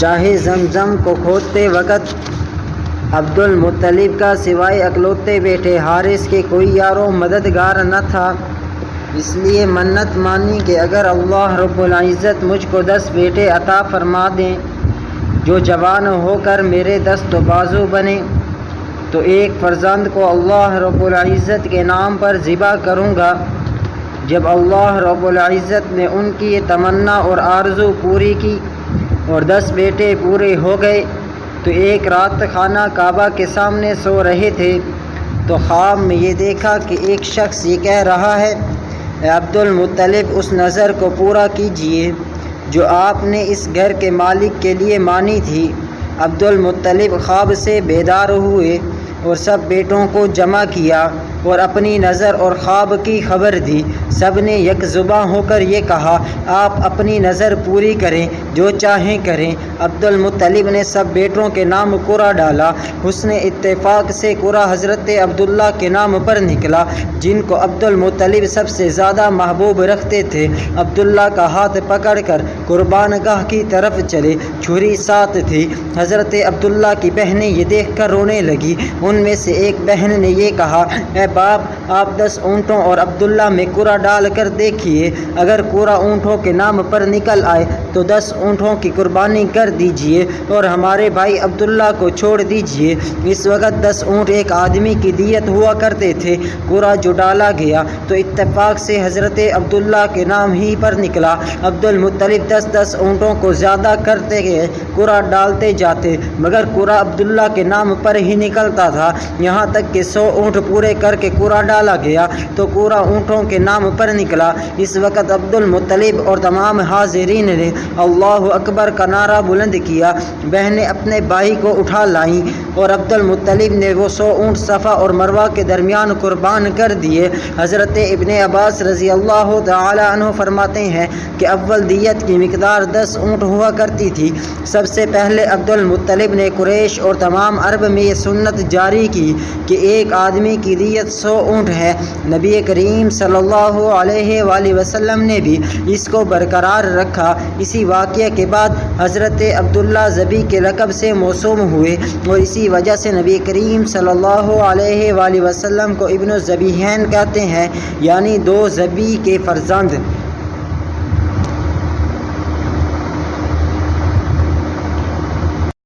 چاہے زمزم کو کھودتے وقت عبد المطلب کا سوائے اکلوتے بیٹے حارث کے کوئی یار و مددگار نہ تھا، اس لیے منت مانی کہ اگر اللہ رب العزت مجھ کو 10 بیٹے عطا فرما دیں جو جوان ہو کر میرے دست و بازو بنے تو ایک فرزند کو اللہ رب العزت کے نام پر ذبح کروں گا۔ جب اللہ رب العزت نے ان کی یہ تمنا اور آرزو پوری کی اور 10 بیٹے پورے ہو گئے تو ایک رات خانہ کعبہ کے سامنے سو رہے تھے تو خواب میں یہ دیکھا کہ ایک شخص یہ کہہ رہا ہے، اے عبد المطلب اس نظر کو پورا کیجئے جو آپ نے اس گھر کے مالک کے لیے مانی تھی۔ عبد المطلب خواب سے بیدار ہوئے اور سب بیٹوں کو جمع کیا اور اپنی نظر اور خواب کی خبر دی۔ سب نے یک زباں ہو کر یہ کہا، آپ اپنی نظر پوری کریں، جو چاہیں کریں۔ عبد المطلب نے سب بیٹوں کے نام قرہ ڈالا۔ حسن اتفاق سے قرہ حضرت عبداللہ کے نام پر نکلا جن کو عبد المطلب سب سے زیادہ محبوب رکھتے تھے۔ عبداللہ کا ہاتھ پکڑ کر قربان گاہ کی طرف چلے، چھری ساتھ تھی۔ حضرت عبداللہ کی بہنیں یہ دیکھ کر رونے لگی۔ ان میں سے ایک بہن نے یہ کہا، اے باپ آپ 10 اونٹوں اور عبداللہ میں قرہ ڈال کر دیکھیے، اگر قرہ اونٹوں کے نام پر نکل آئے تو 10 اونٹوں کی قربانی کر دیجئے اور ہمارے بھائی عبداللہ کو چھوڑ دیجئے۔ اس وقت 10 اونٹ ایک آدمی کی دیت ہوا کرتے تھے۔ قرہ جو ڈالا گیا تو اتفاق سے حضرت عبداللہ کے نام ہی پر نکلا۔ عبد المطلب 10 اونٹوں کو زیادہ کرتے گئے، قرہ ڈالتے جاتے مگر قرہ عبداللہ کے نام پر ہی نکلتا تھا، یہاں تک کہ 100 اونٹ پورے کر کے قرہ ڈالا گیا تو قرہ اونٹوں کے نام پر نکلا۔ اس وقت عبد المطلب اور تمام حاضرین نے اللہ اکبر کا نعرہ بلند کیا۔ بہنیں اپنے بھائی کو اٹھا لائیں اور عبد المطلب نے وہ 100 اونٹ صفا اور مروہ کے درمیان قربان کر دیے۔ حضرت ابن عباس رضی اللہ تعالی عنہ فرماتے ہیں کہ اول دیت کی مقدار 10 اونٹ ہوا کرتی تھی۔ سب سے پہلے عبد المطلب نے قریش اور تمام عرب میں یہ سنت جاری کی کہ ایک آدمی کی دیت 100 اونٹ ہے۔ نبی کریم صلی اللہ علیہ وآلہ وسلم نے بھی اس کو برقرار رکھا۔ اسی واقعے کے بعد حضرت عبداللہ ذبیح کے لقب سے موسوم ہوئے اور اسی وجہ سے نبی کریم صلی اللہ علیہ وآلہ وسلم کو ابن الذبیحین کہتے ہیں، یعنی 2 ذبیح کے فرزند۔